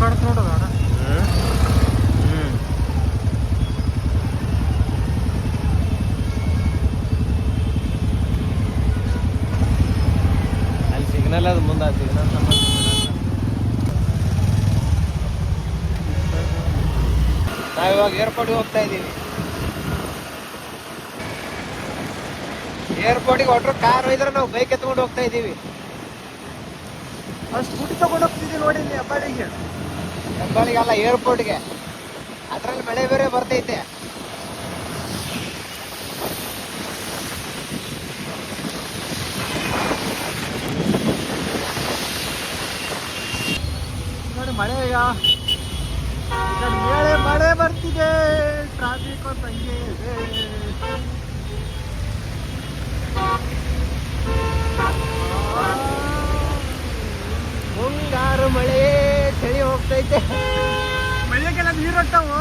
ಕಾಡ್ತು ನೋಡೋದ ಅಲ್ಲಿ ಸಿಗ್ನಲ್ ಅದು ಮುಂದೆ ಸಿಗ್ನಲ್ ನಾವಿವಾಗ ಏರ್ಪೋರ್ಟ್ಗೆ ಹೋಗ್ತಾ ಇದ್ದೀವಿ. ಏರ್ಪೋರ್ಟಿಗೆ ಹೊಟ್ರು ಕಾರ್ ಒಯ್ದ್ರೆ ನಾವು ಬೈಕ್ ಎತ್ಕೊಂಡು ಹೋಗ್ತಾ ಇದ್ದೀವಿ. ಅದು ಸ್ಕೂಟಿ ತಗೊಂಡು ಹೋಗ್ತಿದ್ದೀವಿ ನೋಡಿ ಇಲ್ಲಿ ಹೆಬ್ಬಾಳಿಗೆ. ಹೆಬ್ಬಾಳಿಗಲ್ಲ, ಏರ್ಪೋರ್ಟ್ಗೆ. ಅದ್ರಲ್ಲಿ ಮಳೆ ಬೇರೆ ಬರ್ತೈತೆ. ನೋಡಿ ಮಳೆ ಈಗ ಮೇಲೆ ಮಳೆ ಬರ್ತಿದೆ. ಟ್ರಾಫಿಕ್ ಒಂದು ಹಂಗೆ ಇದೆ. ಮುಂಗಾರು ಮಳೆ ಚಳಿ ಹೋಗ್ತೈತೆ. ಮಳೆಗೆಲ್ಲ ನೀರು ಹೊಟ್ಟವು.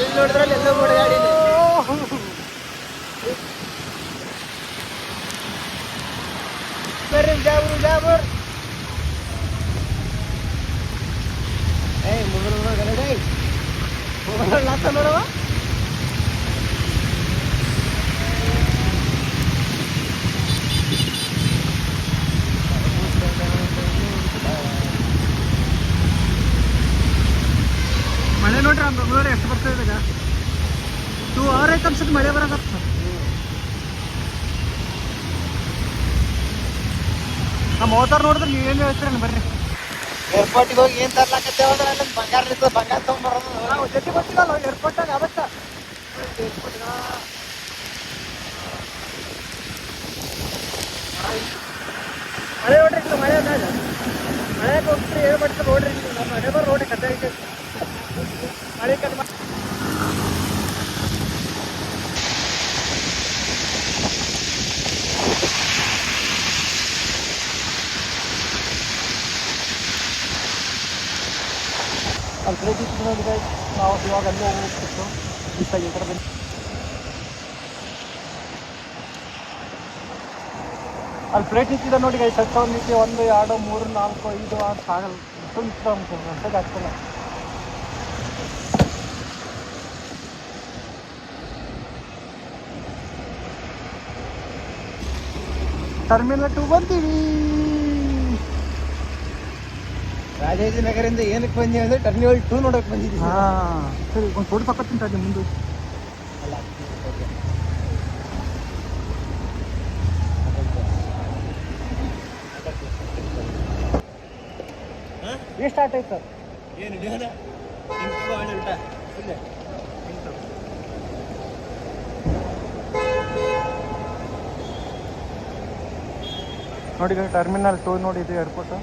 ಇಲ್ಲಿ ನೋಡಿದ್ರಲ್ಲಿ ಎಲ್ಲೋ ಮುಳುಗಾಡಿದೆ. ಬರ್ರಿ ಜಾಬೂರ್ ಜಾಬೂರ್. ಏಯ್ ಮುಗಿದು ಗರಡೇ ಹೋಗಲಾತ ನೋಡವ. ಮಳೆ ನೋಡ್ರಿ ನಮ್ಮ ಬೆಂಗಳೂರು ಎಷ್ಟು ಬರ್ತಾ ಇದೆ ಈಗ. 2 hours ಆಯ್ತು ಅನ್ಸುತ್ತೆ ಮಳೆ ಬರೋಕತ್ತ. ನಮ್ಮ ಹೋದಾರ್ ನೋಡಿದ್ರೆ ನೀವೇನು ಹೇಳ್ತೀರ ಬರ್ರಿ. ಏರ್ಪೋರ್ಟಿಗೆ ಹೋಗಿ ಏನ್ ತರ್ಲಾಕತ್ತೇವ ಅಂದ್ರೆ ಅಲ್ಲಿ ಬಂಗಾರ ಇರ್ತದೆ, ಬಂಗಾರ ತಗೊಂಡ್ಬರೋದು. ನಾವು ಜೊತೆ ಗೊತ್ತಿಲ್ಲ ಏರ್ಪೋರ್ಟಾಗ ಅವತ್ತ ಮಳೆ ನೋಡ್ರಿ. ಇದು ಮಳೆ ಅಂದಾಗ ಮಳೆ ಹೋಗ್ತೀರಿ ಏನು ಮಾಡ್ತೀವಿ ನೋಡ್ರಿ. ನಮ್ಮ ಮನೆ ಬರೋ ರೋಡ್ ಕದ್ದ ಐತೆ ಮಳೆ ಕದ್ ಅಲ್ಲಿ ಪ್ಲೇಟ್ ಇತ್ತು ನೋಡಿ ಗೈಸ್. ನಾವು ಇವಾಗ ಅಲ್ಲೇ ಹೋಗ್ತಿತ್ತು ಈ ಕಡೆ ಬಂದು ಅಲ್ಲಿ ಪ್ಲೇಟ್ ನಿಂತಿದ್ದ ನೋಡಿ ಗೈಸ್. ಹತ್ತು ನಿಂತು 1 2 3 4 5 6 ಆಗಲ್ಲ ಇಷ್ಟು ನಿಂತು ಅನ್ಸೋದು ಆಗ್ತಿಲ್ಲ. ಟರ್ಮಿನಲ್ 2 ಬಂದೀವಿ. ರಾಜಾಜಿನಗರಿಂದ ಏನಕ್ಕೆ ಬಂದೀವಿ ಅಂದ್ರೆ ಟರ್ಮಿನಲ್ 2 ನೋಡಕ್ ಬಂದಿದ್ದೀವಿ. ಹಾಂ ಸರಿ, ಒಂದು ಫೋಟೋ ತಗೊಳ್ತೀನಿ ರಾಜ ಮುಂದೆ. ಎಷ್ಟು ಸ್ಟಾರ್ಟ್ ಆಯ್ತು ಸರ್? ಏನು ಉಲ್ಟಾ ನೋಡಿ ಟರ್ಮಿನಲ್ 2 ನೋಡಿ, ಇದು ಏರ್ಪೋರ್ಟ್.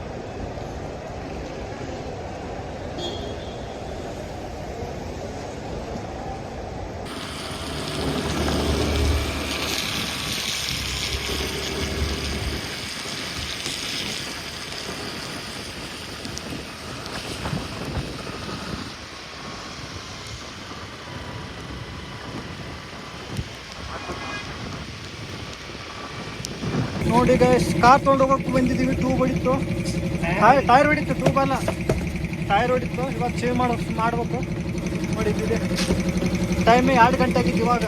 ನೋಡಿ ಗೈಸ್, ಕಾರ್ ತೊಗೊಂಡು ಹೋಗೋಕೆ ಬಂದಿದ್ದೀವಿ. 2 ಹೊಡಿತ್ತು, ಟೈರ್ ಹೊಡಿತ್ತು. 2 ಬಲ್ಲ ಟೈರ್ ಹೊಡಿತ್ತು. ಇವಾಗ ಚೇಂಜ್ ಮಾಡ್ಬೇಕು ನೋಡಿದ್ದೀವಿ. ಟೈಮ್ 2 ಗಂಟೆ ಆಗಿತ್ತು ಇವಾಗ.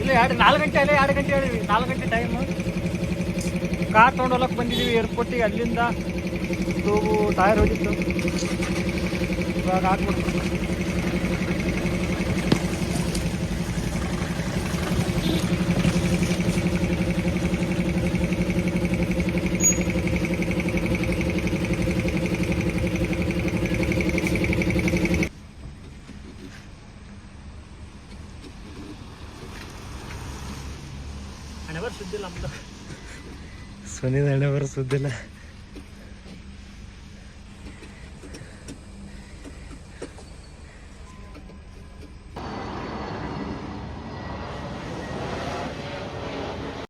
ಇಲ್ಲ 4 ಗಂಟೆ ಅಲ್ಲೇ 2 ಗಂಟೆ ಹೇಳಿದ್ವಿ. 4 ಗಂಟೆ ಟೈಮು. ಕಾರ್ ತೊಗೊಂಡು ಹೋಗಕ್ಕೆ ಬಂದಿದ್ದೀವಿ ಏರ್ಪೋರ್ಟಿಗೆ. ಅಲ್ಲಿಂದ ಟೈರ್ ಹೊಡಿತ್ತು. ಇವಾಗ ಹಾಕ್ಬಿಡ್ತು. ಹಣೆಬರ ಸುದ್ದಿಲ್ಲ ನಮ್ದು. ಸುನಿದ ಹಣೆಬರ ಸುದ್ದಿಲ್ಲ.